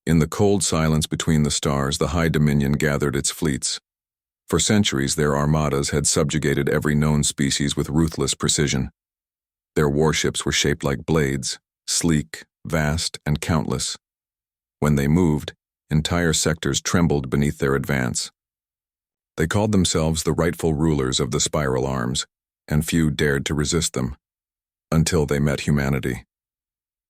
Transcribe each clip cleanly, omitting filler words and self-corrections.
In the cold silence between the stars, the High Dominion gathered its fleets. For centuries, their armadas had subjugated every known species with ruthless precision. Their warships were shaped like blades, sleek, vast, and countless. When they moved, entire sectors trembled beneath their advance. They called themselves the rightful rulers of the spiral arms, and few dared to resist them, until they met humanity.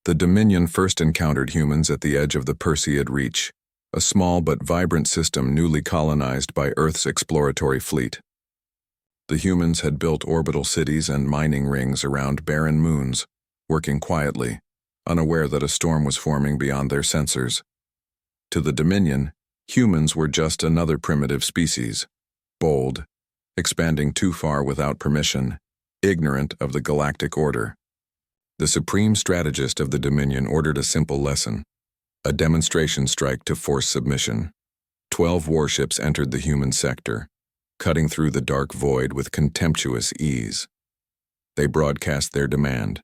The Dominion first encountered humans at the edge of the Perseid Reach, a small but vibrant system newly colonized by Earth's exploratory fleet. The humans had built orbital cities and mining rings around barren moons, working quietly, unaware that a storm was forming beyond their sensors. To the Dominion, humans were just another primitive species, bold, expanding too far without permission, ignorant of the galactic order. The supreme strategist of the Dominion ordered a simple lesson, a demonstration strike to force submission. 12 warships entered the human sector, cutting through the dark void with contemptuous ease. They broadcast their demand: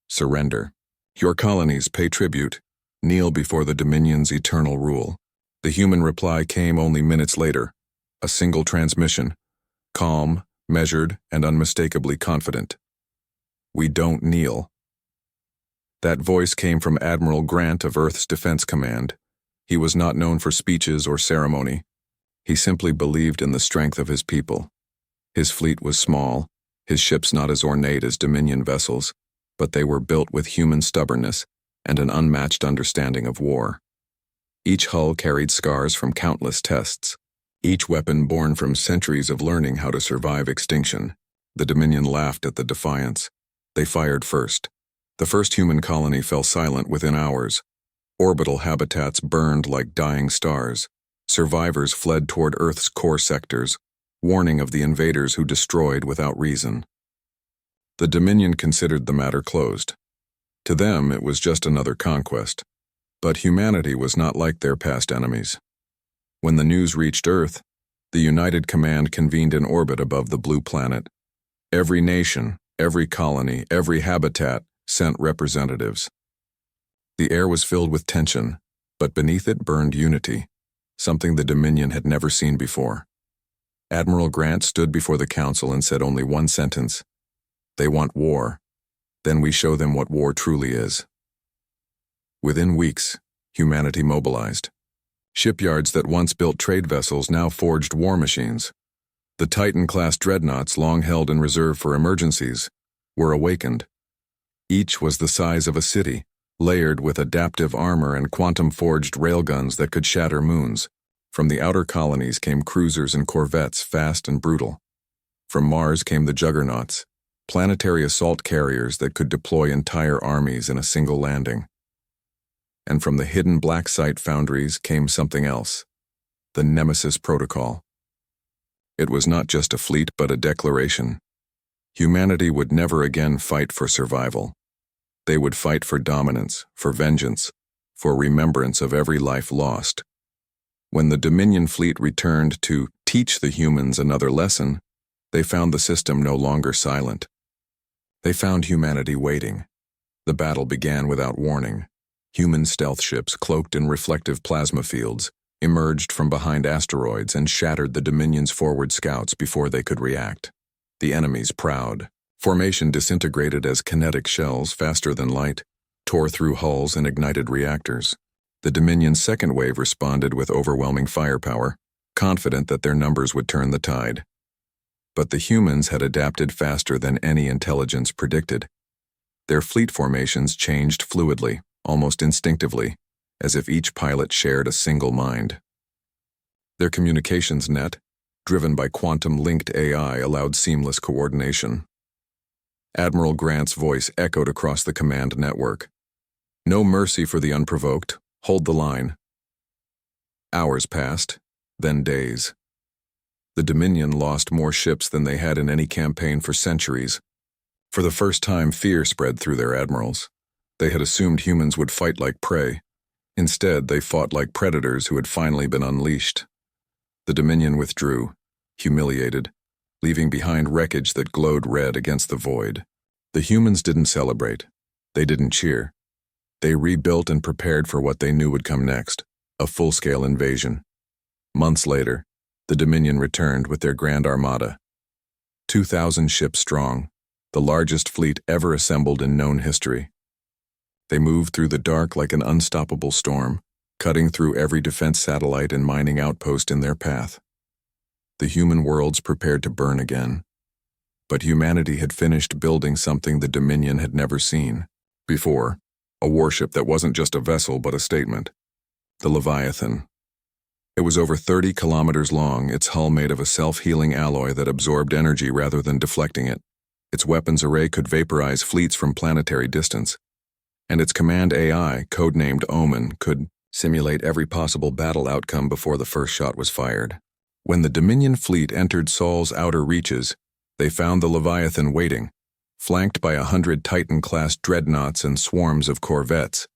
surrender. Your colonies pay tribute, kneel before the Dominion's eternal rule. The human reply came only minutes later, a single transmission, calm, measured, and unmistakably confident. We don't kneel. That voice came from Admiral Grant of Earth's Defense Command. He was not known for speeches or ceremony. He simply believed in the strength of his people. His fleet was small, his ships not as ornate as Dominion vessels, but they were built with human stubbornness and an unmatched understanding of war. Each hull carried scars from countless tests, each weapon born from centuries of learning how to survive extinction. The Dominion laughed at the Defiance. They fired first. The first human colony fell silent within hours. Orbital habitats burned like dying stars. Survivors fled toward Earth's core sectors, warning of the invaders who destroyed without reason. The Dominion considered the matter closed. To them, it was just another conquest. But humanity was not like their past enemies. When the news reached Earth, the United Command convened in orbit above the blue planet. Every nation, every colony, every habitat sent representatives. The air was filled with tension, but beneath it burned unity, something the Dominion had never seen before. Admiral Grant stood before the council and said only one sentence: "They want war. Then we show them what war truly is." Within weeks, humanity mobilized. Shipyards that once built trade vessels now forged war machines. The Titan-class dreadnoughts, long held in reserve for emergencies, were awakened. Each was the size of a city, layered with adaptive armor and quantum-forged railguns that could shatter moons. From the outer colonies came cruisers and corvettes, fast and brutal. From Mars came the juggernauts, planetary assault carriers that could deploy entire armies in a single landing. And from the hidden black site foundries came something else: the Nemesis Protocol. It was not just a fleet but a declaration. Humanity would never again fight for survival. They would fight for dominance, for vengeance, for remembrance of every life lost. When the Dominion fleet returned to teach the humans another lesson, they found the system no longer silent. They found humanity waiting. The battle began without warning. Human stealth ships, cloaked in reflective plasma fields, emerged from behind asteroids and shattered the Dominion's forward scouts before they could react. The enemy's proud. Formation disintegrated as kinetic shells, faster than light, tore through hulls and ignited reactors. The Dominion's second wave responded with overwhelming firepower, confident that their numbers would turn the tide. But the humans had adapted faster than any intelligence predicted. Their fleet formations changed fluidly, almost instinctively, as if each pilot shared a single mind. Their communications net, driven by quantum-linked AI, allowed seamless coordination. Admiral Grant's voice echoed across the command network. "No mercy for the unprovoked. Hold the line." Hours passed, then days. The Dominion lost more ships than they had in any campaign for centuries. For the first time, fear spread through their admirals. They had assumed humans would fight like prey. Instead, they fought like predators who had finally been unleashed. The Dominion withdrew, humiliated, leaving behind wreckage that glowed red against the void. The humans didn't celebrate. They didn't cheer. They rebuilt and prepared for what they knew would come next: a full-scale invasion. Months later, the Dominion returned with their Grand Armada. 2,000 ships strong, the largest fleet ever assembled in known history. They moved through the dark like an unstoppable storm, cutting through every defense satellite and mining outpost in their path. The human worlds prepared to burn again. But humanity had finished building something the Dominion had never seen before, a warship that wasn't just a vessel but a statement. The Leviathan. It was over 30 kilometers long, its hull made of a self-healing alloy that absorbed energy rather than deflecting it. Its weapons array could vaporize fleets from planetary distance. And its command AI, codenamed Omen, could simulate every possible battle outcome before the first shot was fired. When the Dominion fleet entered Sol's outer reaches, they found the Leviathan waiting, flanked by 100 Titan-class dreadnoughts and swarms of corvettes.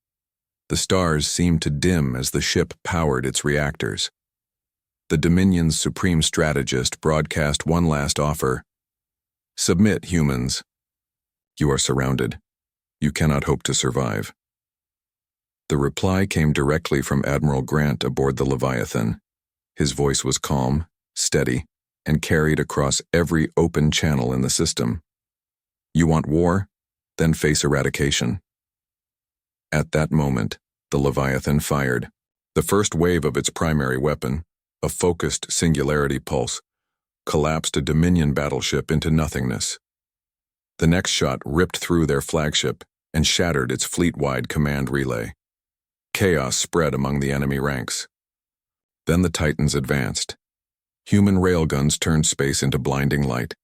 The stars seemed to dim as the ship powered its reactors. The Dominion's supreme strategist broadcast one last offer. "Submit, humans. You are surrounded. You cannot hope to survive." The reply came directly from Admiral Grant aboard the Leviathan. His voice was calm, steady, and carried across every open channel in the system. "You want war? Then face eradication." At that moment, the Leviathan fired. The first wave of its primary weapon, a focused singularity pulse, collapsed a Dominion battleship into nothingness. The next shot ripped through their flagship and shattered its fleet-wide command relay. Chaos spread among the enemy ranks. Then the Titans advanced. Human railguns turned space into blinding light.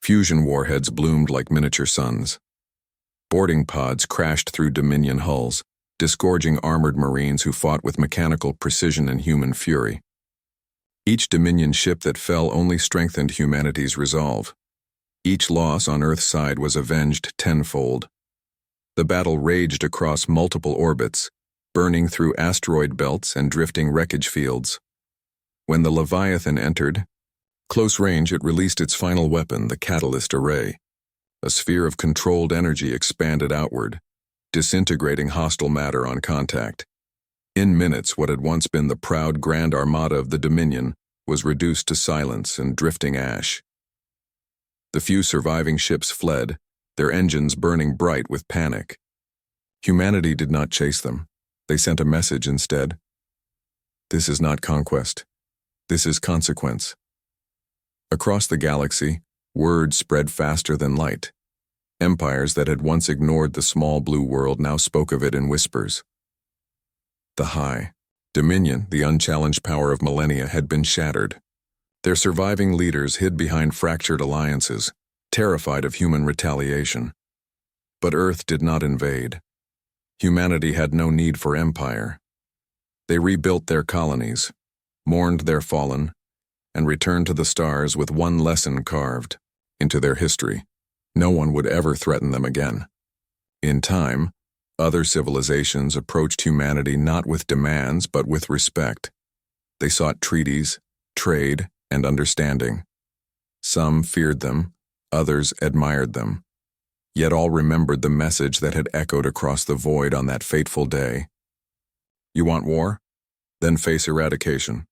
Fusion warheads bloomed like miniature suns. Boarding pods crashed through Dominion hulls, disgorging armored Marines who fought with mechanical precision and human fury. Each Dominion ship that fell only strengthened humanity's resolve. Each loss on Earth's side was avenged tenfold. The battle raged across multiple orbits, burning through asteroid belts and drifting wreckage fields. When the Leviathan entered close range, it released its final weapon, the catalyst array. A sphere of controlled energy expanded outward, disintegrating hostile matter on contact. In minutes, what had once been the proud Grand Armada of the Dominion was reduced to silence and drifting ash. The few surviving ships fled, their engines burning bright with panic. Humanity did not chase them. They sent a message instead. This is not conquest. This is consequence. Across the galaxy, word spread faster than light. Empires that had once ignored the small blue world now spoke of it in whispers. The High Dominion, the unchallenged power of millennia, had been shattered. Their surviving leaders hid behind fractured alliances, terrified of human retaliation. But Earth did not invade. Humanity had no need for empire. They rebuilt their colonies, mourned their fallen, and returned to the stars with one lesson carved into their history. No one would ever threaten them again. In time, other civilizations approached humanity not with demands but with respect. They sought treaties, trade, and understanding. Some feared them, others admired them. Yet all remembered the message that had echoed across the void on that fateful day. You want war? Then face eradication.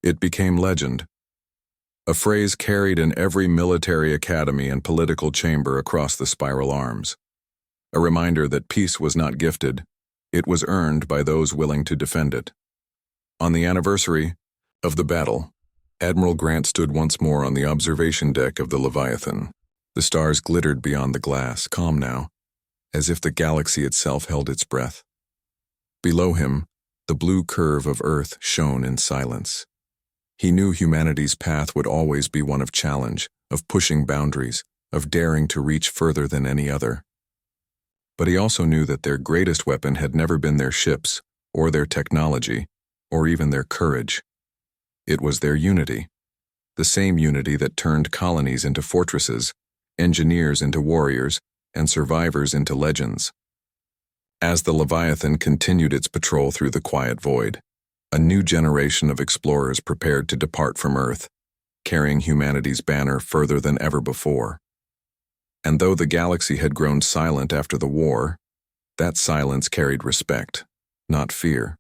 It became legend. A phrase carried in every military academy and political chamber across the spiral arms. A reminder that peace was not gifted, it was earned by those willing to defend it. On the anniversary of the battle, Admiral Grant stood once more on the observation deck of the Leviathan. The stars glittered beyond the glass, calm now, as if the galaxy itself held its breath. Below him, the blue curve of Earth shone in silence. He knew humanity's path would always be one of challenge, of pushing boundaries, of daring to reach further than any other. But he also knew that their greatest weapon had never been their ships, or their technology, or even their courage. It was their unity, the same unity that turned colonies into fortresses, engineers into warriors, and survivors into legends. As the Leviathan continued its patrol through the quiet void, a new generation of explorers prepared to depart from Earth, carrying humanity's banner further than ever before. And though the galaxy had grown silent after the war, that silence carried respect, not fear.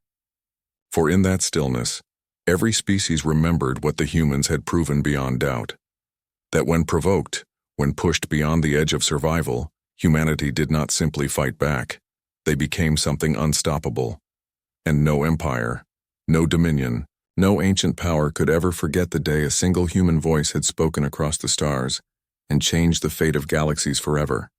For in that stillness, every species remembered what the humans had proven beyond doubt. That when provoked, when pushed beyond the edge of survival, humanity did not simply fight back. They became something unstoppable. And no empire, no dominion, no ancient power could ever forget the day a single human voice had spoken across the stars and changed the fate of galaxies forever.